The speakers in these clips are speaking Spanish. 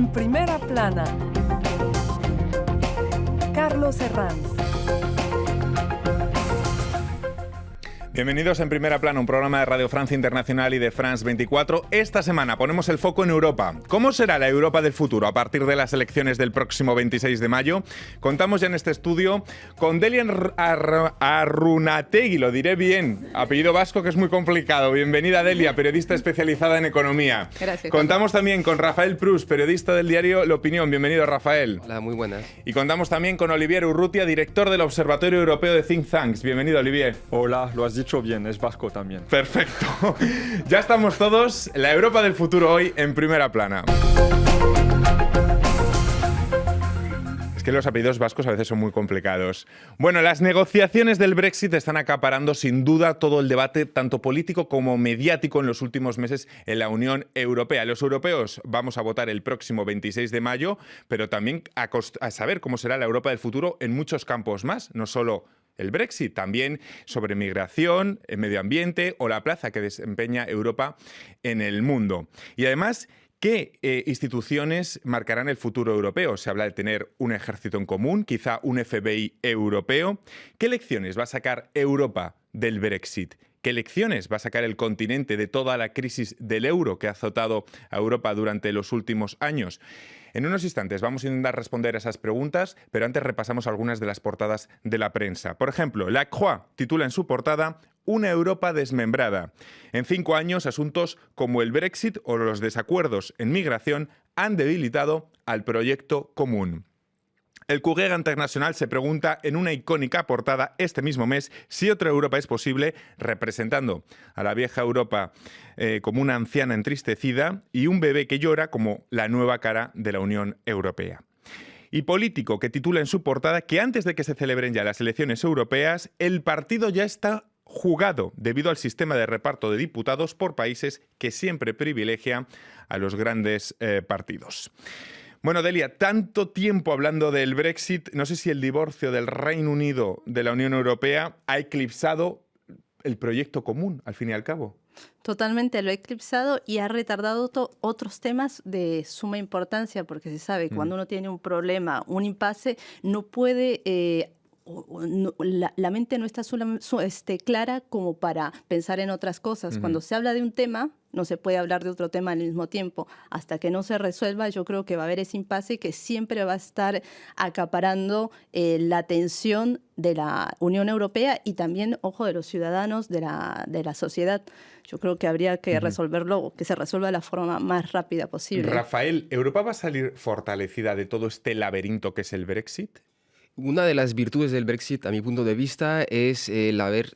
En primera plana, Carlos Herranz. Bienvenidos en Primera Plana, un programa de Radio Francia Internacional y de France 24. Esta semana ponemos el foco en Europa. ¿Cómo será la Europa del futuro a partir de las elecciones del próximo 26 de mayo? Contamos ya en este estudio con Delia Arrunategui, lo diré bien, apellido vasco que es muy complicado. Bienvenida, Delia, periodista especializada en economía. Gracias. Contamos también con Rafael Prus, periodista del diario La Opinión. Bienvenido, Rafael. Hola, muy buenas. Y contamos también con Olivier Urrutia, director del Observatorio Europeo de Think Tanks. Bienvenido, Olivier. Hola, lo has dicho bien, es vasco también. Perfecto. Ya estamos todos. La Europa del futuro hoy en Primera Plana. Es que los apellidos vascos a veces son muy complicados. Bueno, las negociaciones del Brexit están acaparando sin duda todo el debate, tanto político como mediático, en los últimos meses en la Unión Europea. Los europeos vamos a votar el próximo 26 de mayo, pero también a saber cómo será la Europa del futuro en muchos campos más, no solo el Brexit, también sobre migración, medio ambiente o la plaza que desempeña Europa en el mundo. Y además, ¿qué instituciones marcarán el futuro europeo? Se habla de tener un ejército en común, quizá un FBI europeo. ¿Qué lecciones va a sacar Europa del Brexit? ¿Qué lecciones va a sacar el continente de toda la crisis del euro que ha azotado a Europa durante los últimos años? En unos instantes vamos a intentar responder a esas preguntas, pero antes repasamos algunas de las portadas de la prensa. Por ejemplo, La Croix titula en su portada "Una Europa desmembrada". En 5 años, asuntos como el Brexit o los desacuerdos en migración han debilitado al proyecto común. El Courrier International se pregunta en una icónica portada este mismo mes si otra Europa es posible, representando a la vieja Europa como una anciana entristecida y un bebé que llora como la nueva cara de la Unión Europea. Y Político, que titula en su portada que antes de que se celebren ya las elecciones europeas, el partido ya está jugado debido al sistema de reparto de diputados por países que siempre privilegia a los grandes partidos. Bueno, Delia, tanto tiempo hablando del Brexit, no sé si el divorcio del Reino Unido de la Unión Europea ha eclipsado el proyecto común, al fin y al cabo. Totalmente lo ha eclipsado y ha retardado otros temas de suma importancia, porque se sabe que cuando uno tiene un problema, un impasse, no puede... la mente no está clara como para pensar en otras cosas. Cuando se habla de un tema, no se puede hablar de otro tema al mismo tiempo. Hasta que no se resuelva, yo creo que va a haber ese impasse que siempre va a estar acaparando la atención de la Unión Europea y también, ojo, de los ciudadanos, de la sociedad. Yo creo que habría que resolverlo, que se resuelva de la forma más rápida posible. Rafael, ¿Europa va a salir fortalecida de todo este laberinto que es el Brexit? Una de las virtudes del Brexit, a mi punto de vista, es el haber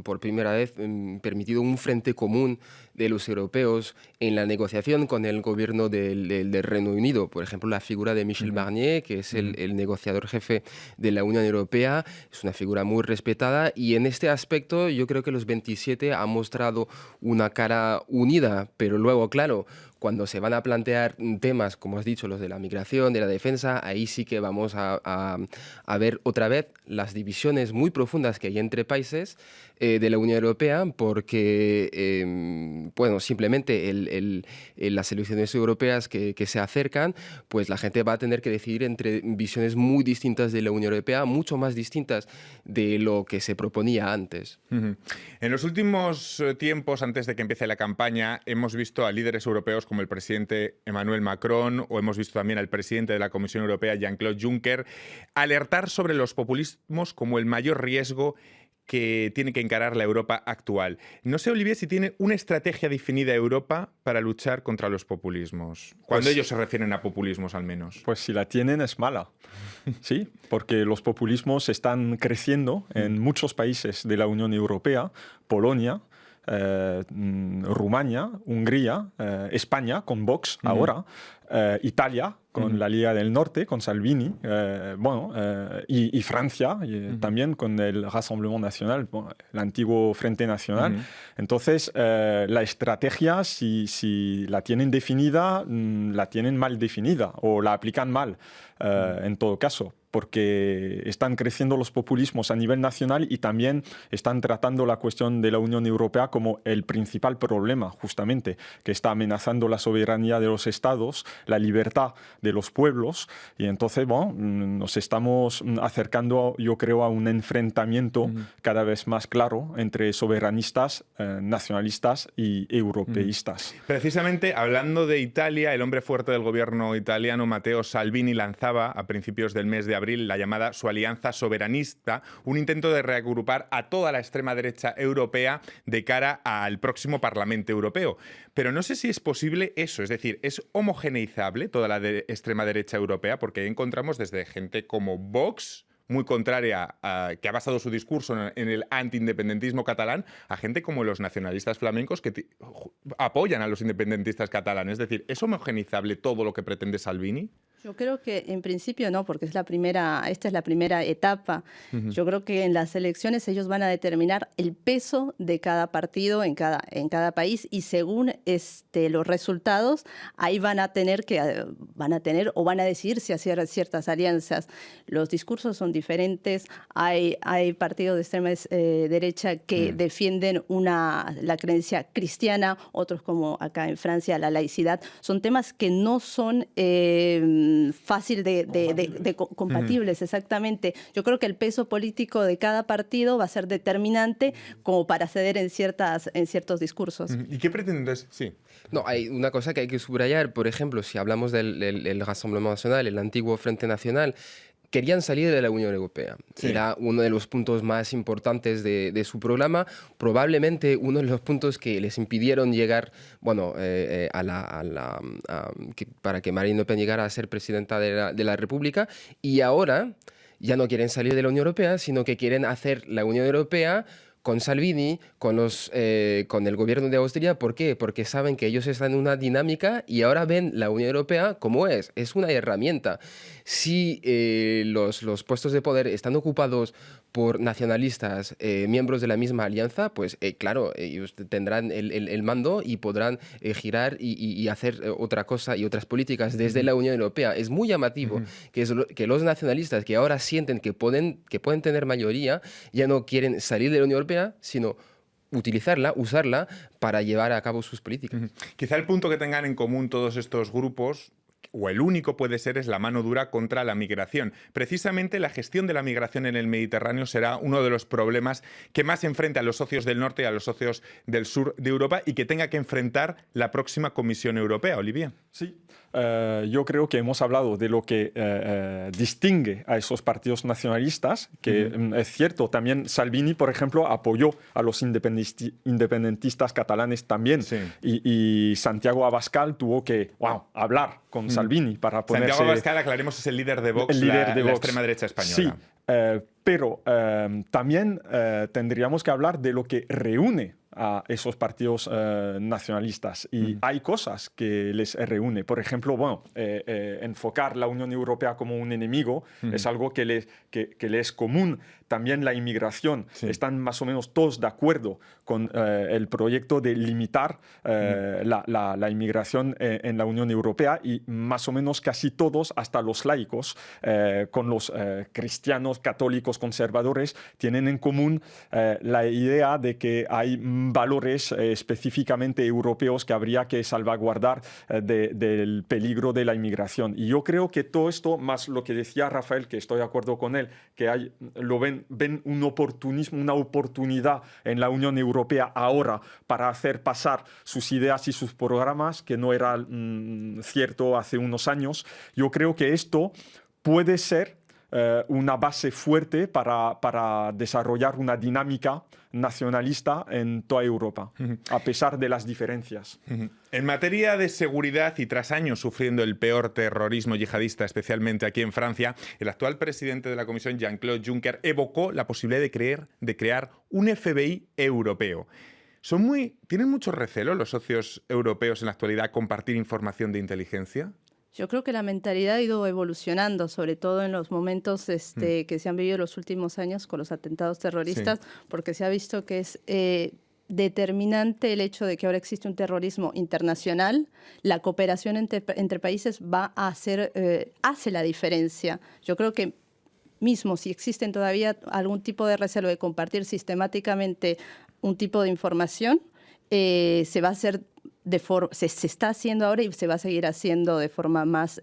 por primera vez permitido un frente común de los europeos en la negociación con el gobierno del Reino Unido. Por ejemplo, la figura de Michel Barnier, que es el negociador jefe de la Unión Europea, es una figura muy respetada y en este aspecto yo creo que los 27 han mostrado una cara unida, pero luego, claro, cuando se van a plantear temas, como has dicho, los de la migración, de la defensa, ahí sí que vamos a ver otra vez las divisiones muy profundas que hay entre países de la Unión Europea, porque, bueno, simplemente las elecciones europeas que se acercan, pues la gente va a tener que decidir entre visiones muy distintas de la Unión Europea, mucho más distintas de lo que se proponía antes. En los últimos tiempos, antes de que empiece la campaña, hemos visto a líderes europeos como el presidente Emmanuel Macron o hemos visto también al presidente de la Comisión Europea, Jean-Claude Juncker, alertar sobre los populismos como el mayor riesgo que tiene que encarar la Europa actual. No sé, Olivier, si tiene una estrategia definida Europa para luchar contra los populismos. Cuando ellos se refieren a populismos, al menos. Pues si la tienen es mala, sí, porque los populismos están creciendo en muchos países de la Unión Europea, Polonia, Rumania, Hungría, España con Vox ahora, Italia con la Liga del Norte, con Salvini, y Francia también con el Rassemblement National, el antiguo Frente Nacional. Entonces, la estrategia, si la tienen definida, la tienen mal definida o la aplican mal, en todo caso. porque están creciendo los populismos a nivel nacional y también están tratando la cuestión de la Unión Europea como el principal problema, justamente, que está amenazando la soberanía de los estados, la libertad de los pueblos. Y entonces, bueno, nos estamos acercando, yo creo, a un enfrentamiento cada vez más claro entre soberanistas, nacionalistas y europeístas. Precisamente, hablando de Italia, el hombre fuerte del gobierno italiano, Matteo Salvini, lanzaba a principios del mes de abril la llamada su alianza soberanista, un intento de reagrupar a toda la extrema derecha europea de cara al próximo Parlamento Europeo. Pero no sé si es posible eso, es decir, ¿es homogeneizable toda la extrema derecha europea? Porque encontramos desde gente como Vox, muy contraria, que ha basado su discurso en el antiindependentismo catalán, a gente como los nacionalistas flamencos que apoyan a los independentistas catalanes. Es decir, ¿es homogeneizable todo lo que pretende Salvini? Yo creo que en principio no, porque esta es la primera etapa. Yo creo que en las elecciones ellos van a determinar el peso de cada partido en cada país y según los resultados, ahí van a tener o van a decidir si hacer ciertas alianzas. Los discursos son diferentes, hay partidos de extrema derecha que defienden la creencia cristiana, otros como acá en Francia la laicidad. Son temas que no son fácil de compatibles, exactamente. Yo creo que el peso político de cada partido va a ser determinante como para ceder en ciertos discursos. ¿Y qué pretendes? Sí. No, hay una cosa que hay que subrayar, por ejemplo, si hablamos del Rassemblement National, el antiguo Frente Nacional, querían salir de la Unión Europea. Sí. Era uno de los puntos más importantes de su programa, probablemente uno de los puntos que les impidieron llegar, bueno, para que Marine Le Pen llegara a ser presidenta de la República, y ahora ya no quieren salir de la Unión Europea, sino que quieren hacer la Unión Europea con Salvini, con el gobierno de Austria. ¿Por qué? Porque saben que ellos están en una dinámica y ahora ven la Unión Europea como es una herramienta. Si los puestos de poder están ocupados por nacionalistas, miembros de la misma alianza, pues claro, ellos tendrán el mando y podrán girar y hacer otra cosa y otras políticas desde la Unión Europea. Es muy llamativo que los nacionalistas que ahora sienten que pueden tener mayoría, ya no quieren salir de la Unión Europea, sino usarla para llevar a cabo sus políticas. Quizá el punto que tengan en común todos estos grupos, o el único puede ser, es la mano dura contra la migración. Precisamente la gestión de la migración en el Mediterráneo será uno de los problemas que más enfrenta a los socios del norte y a los socios del sur de Europa y que tenga que enfrentar la próxima Comisión Europea. Olivia. Sí, yo creo que hemos hablado de lo que distingue a esos partidos nacionalistas, que es cierto, también Salvini, por ejemplo, apoyó a los independentistas catalanes también, sí. y Santiago Abascal tuvo que hablar con Salvini para ponerse... Santiago Abascal, aclaremos, es el líder de Vox, la extrema derecha española. Sí, pero también tendríamos que hablar de lo que reúne a esos partidos nacionalistas. Y hay cosas que les reúne. Por ejemplo, enfocar la Unión Europea como un enemigo es algo que les es común. También la inmigración. Sí. Están más o menos todos de acuerdo con el proyecto de limitar la inmigración en la Unión Europea y más o menos casi todos, hasta los laicos, con los cristianos, católicos, conservadores, tienen en común la idea de que hay valores específicamente europeos que habría que salvaguardar del peligro de la inmigración. Y yo creo que todo esto, más lo que decía Rafael, que estoy de acuerdo con él, que ven un oportunismo, una oportunidad en la Unión Europea ahora para hacer pasar sus ideas y sus programas, que no era cierto hace unos años. Yo creo que esto puede ser una base fuerte para desarrollar una dinámica nacionalista en toda Europa, a pesar de las diferencias. En materia de seguridad y tras años sufriendo el peor terrorismo yihadista, especialmente aquí en Francia, el actual presidente de la Comisión, Jean-Claude Juncker, evocó la posibilidad de crear un FBI europeo. ¿Tienen mucho recelo los socios europeos en la actualidad a compartir información de inteligencia? Yo creo que la mentalidad ha ido evolucionando, sobre todo en los momentos que se han vivido en los últimos años con los atentados terroristas, porque se ha visto que es determinante el hecho de que ahora existe un terrorismo internacional. La cooperación entre países hace la diferencia. Yo creo que mismo si existen todavía algún tipo de recelo de compartir sistemáticamente un tipo de información, se va a hacer se está haciendo ahora y se va a seguir haciendo de forma más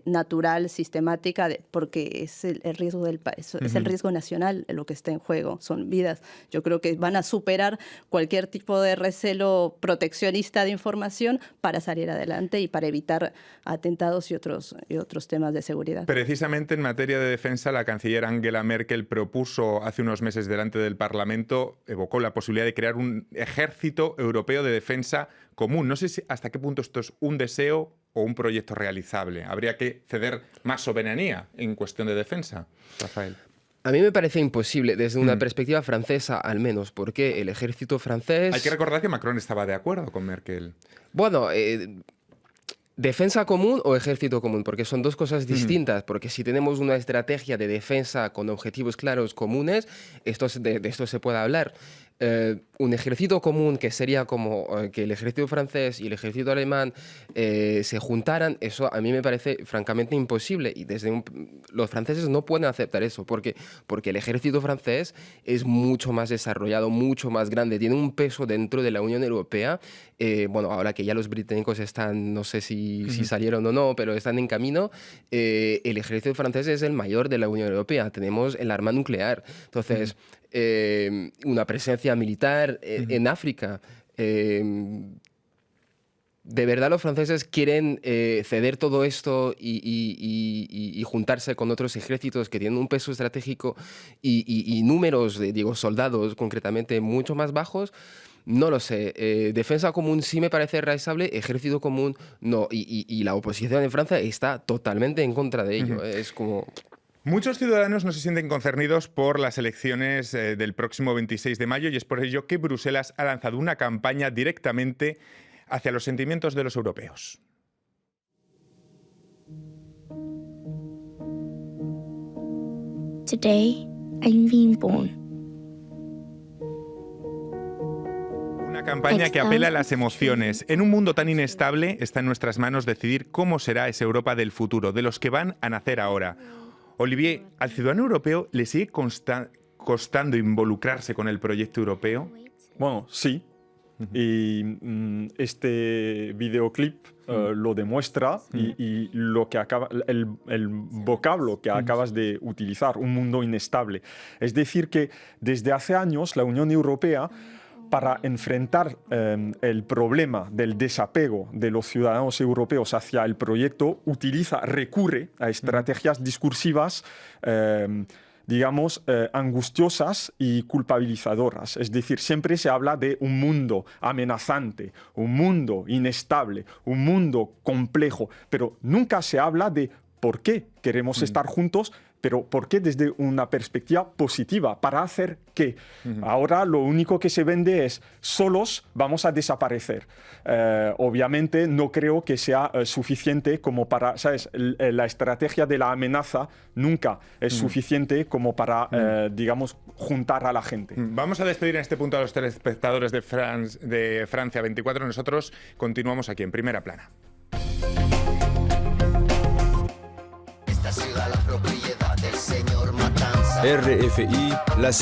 natural, sistemática, porque es el riesgo del país, es el riesgo nacional lo que está en juego, son vidas. Yo creo que van a superar cualquier tipo de recelo proteccionista de información para salir adelante y para evitar atentados y otros temas de seguridad. Precisamente en materia de defensa, la canciller Angela Merkel propuso hace unos meses delante del Parlamento, evocó la posibilidad de crear un ejército europeo de defensa común. No sé hasta qué punto esto es un deseo o un proyecto realizable. Habría que ceder más soberanía en cuestión de defensa, Rafael. A mí me parece imposible, desde una perspectiva francesa al menos, porque el ejército francés... Hay que recordar que Macron estaba de acuerdo con Merkel. Bueno, defensa común o ejército común, porque son dos cosas distintas, porque si tenemos una estrategia de defensa con objetivos claros comunes, de esto se puede hablar. Un ejército común que sería como que el ejército francés y el ejército alemán se juntaran, eso a mí me parece francamente imposible y los franceses no pueden aceptar eso porque el ejército francés es mucho más desarrollado, mucho más grande, tiene un peso dentro de la Unión Europea. Bueno, ahora que ya los británicos están, no sé si salieron o no, pero están en camino, el ejército francés es el mayor de la Unión Europea, tenemos el arma nuclear, entonces una presencia militar en África. ¿De verdad los franceses quieren ceder todo esto y juntarse con otros ejércitos que tienen un peso estratégico y números de soldados concretamente mucho más bajos? No lo sé. Defensa común sí me parece realizable, ejército común no. Y la oposición en Francia está totalmente en contra de ello. Es como... Muchos ciudadanos no se sienten concernidos por las elecciones del próximo 26 de mayo y es por ello que Bruselas ha lanzado una campaña directamente hacia los sentimientos de los europeos. Today, I'm being born. Una campaña que apela a las emociones. En un mundo tan inestable, está en nuestras manos decidir cómo será esa Europa del futuro, de los que van a nacer ahora. Olivier, ¿al ciudadano europeo le sigue costando involucrarse con el proyecto europeo? Bueno, sí. Y este videoclip lo demuestra y lo que el vocablo que acabas de utilizar, un mundo inestable. Es decir, que desde hace años la Unión Europea, para enfrentar el problema del desapego de los ciudadanos europeos hacia el proyecto, recurre a estrategias discursivas, digamos, angustiosas y culpabilizadoras. Es decir, siempre se habla de un mundo amenazante, un mundo inestable, un mundo complejo, pero nunca se habla de por qué queremos estar juntos, pero ¿por qué desde una perspectiva positiva? ¿Para hacer qué? Ahora lo único que se vende es solos vamos a desaparecer. Obviamente no creo que sea suficiente como para, ¿sabes? La estrategia de la amenaza nunca es suficiente como para, digamos, juntar a la gente. Vamos a despedir en este punto a los telespectadores de Francia 24. Nosotros continuamos aquí en Primera Plana. RFI, la